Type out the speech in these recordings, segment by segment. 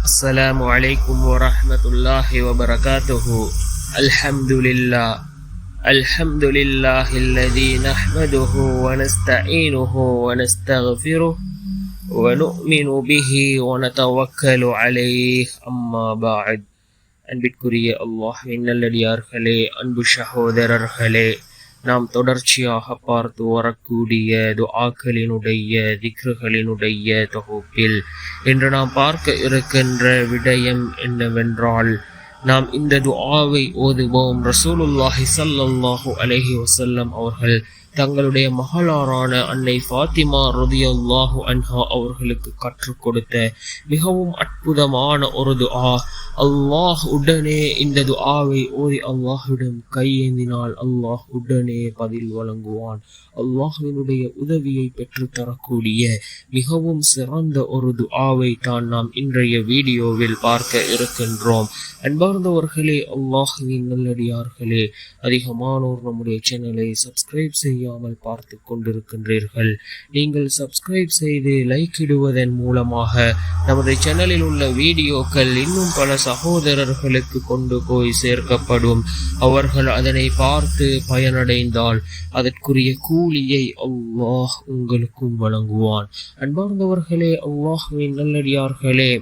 السلام عليكم ورحمة الله وبركاته. الحمد لله الذي نحمده ونستعينه ونستغفره ونؤمن به ونتوكل عليه. أما بعد. அன்பிற்குரிய அல்லாஹ்வின் நல்லடியார்களே, அன்பு சகோதரர்களே, நாம் தொடர்ச்சியாக பார்த்து வரக்கூடிய துஆக்களினுடைய திக்ருகளினுடைய தொகுப்பில் இன்று நாம் பார்க்க இருக்கின்ற விடயம் என்னவென்றால், நாம் இந்த துஆவை ஓதுவோம். ரசூலுல்லாஹி ஸல்லல்லாஹு அலைஹி வஸல்லம் அவர்கள் தங்களுடைய மகளாரான அன்னை ஃபாத்திமா ரலியல்லாஹு அன்ஹா அவர்களுக்கு கற்றுக் கொடுத்த மிகவும் அற்புதமான ஒரு துஆ. அல்லாஹ் உடனே இந்த துஆவை ஓதி அல்லாஹ்விடம் கையேந்தினால் அல்லாஹ் உடனே பதில் வழங்குவான். அல்லாஹ்வினுடைய உதவியை பெற்று தரக்கூடிய மிகவும் சிறந்த ஒரு துஆவை தான் நாம் இன்றைய வீடியோவில் பார்க்க இருக்கின்றோம். அன்பார்ந்தவர்களே, அல்லாஹ்வின் நல்லடியார்களே, அதிகமானோர் நம்முடைய சேனலை சப்ஸ்கிரைப் செய்யாமல் பார்த்து கொண்டிருக்கின்றீர்கள். நீங்கள் சப்ஸ்கிரைப் செய்து லைக் இடுவதன் மூலமாக நமது சேனலில் உள்ள வீடியோக்கள் இன்னும் பல சகோதரர்களுக்கு கொண்டு போய் சேர்க்கப்படும். அவர்கள் அதனை பார்த்து பயனடைந்தால் அதற்குரிய கூலியை அல்லாஹ் உங்களுக்கும் வழங்குவான். அன்பார்ந்தவர்களே, அல்லாஹ்வின் நல்லடியார்களே,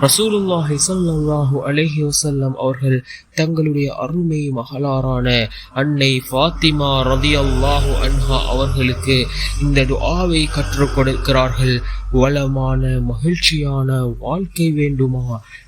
ரசூலுல்லாஹி ஸல்லல்லாஹு அலைஹி வஸல்லம் அவர்கள் தங்களுடைய அருமை மகளாரான அன்னை ஃபாத்திமா ரலியல்லாஹு அன்ஹா அவர்களுக்கு இந்த துஆவை கற்றுக் கொடுக்கிறார்கள். வளமான மகிழ்ச்சியான வாழ்க்கை வேண்டுமா,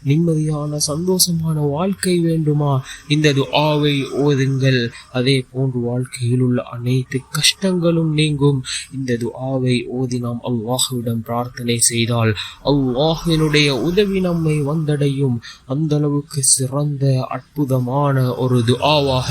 நிம்மதியான சந்தோஷமான வாழ்க்கை வேண்டுமா, இந்த துஆவை ஓதுங்கள். அதே போன்று வாழ்க்கையில் உள்ள அனைத்து கஷ்டங்களும் நீங்கும். இந்த துஆவை ஓதி நாம் அல்லாஹ்விடம் பிரார்த்தனை செய்தால் அல்லாஹ்வினுடைய உதவி நம்மை வந்தடையும். அந்த அளவுக்கு சிறந்த அற்புதமான ஒரு துஆவாக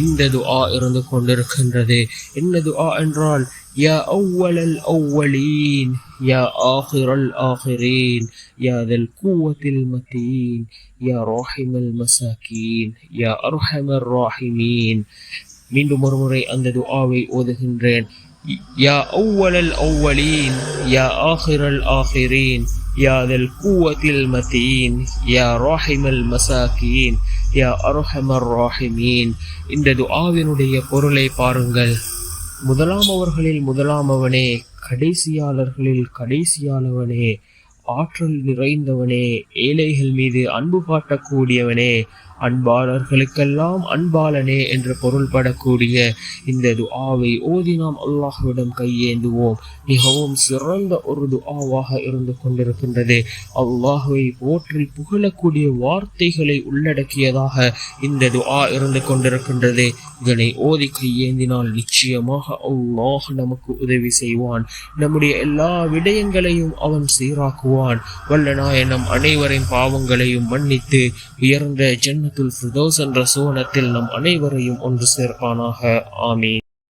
இந்த துஆ இருந்து கொண்டிருக்கின்றது. என்ன துஆ என்றால், யா அவ்வலல் அவ்வலீன், யா ஆகிரல் ஆகிரீன், யா தல் குவத்தில் மதீன், யா ராஹிமல் மசாகீன், யா அர்ஹமர் ராஹிமீன். மீண்டும் ஒருமுறை அந்த துஆவை ஓதுகின்றேன். யா அவ்வலல் அவ்வலீன், யா ஆகிரல் ஆகிரீன், யா தல் குவத்தில் மதீன், யா ராஹிமல் மசாகீன், யா அர்ஹமர் ராஹிமீன். இந்த துஆவினுடைய பொருளை பாருங்கள். முதலாமவர்களில் முதலாமவனே, கடைசியாளர்களில் கடைசியானவனே, ஆற்றல் நிறைந்தவனே, ஏழைகள் மீது அன்பு காட்டக்கூடியவனே, அன்பாளர்களுக்கெல்லாம் அன்பாளனே என்று பொருள்படக்கூடிய இந்த துஆவை ஓதி நாம் அல்லாஹ்விடம் கையேந்துவோம். மிகவும் சிறந்த ஒரு துஆவாக இருந்து கொண்டிருக்கின்றது. அல்லாஹ்வை போற்றி புகழக்கூடிய வார்த்தைகளை உள்ளடக்கியதாக இந்த துஆ இருந்து கொண்டிருக்கின்றது. இதனை ஓதி கையேந்தினால் நிச்சயமாக அல்லாஹ் நமக்கு உதவி செய்வான். நம்முடைய எல்லா விடயங்களையும் அவன் சீராக்குவான். வல்லநாய நம் அனைவரின் பாவங்களையும் மன்னித்து உயர்ந்த ஜன்னத்துல் ஃபிர்தௌஸ் என்ற சுவனத்தில் நம் அனைவரையும் ஒன்று சேர்ப்பானாக. ஆமீன்.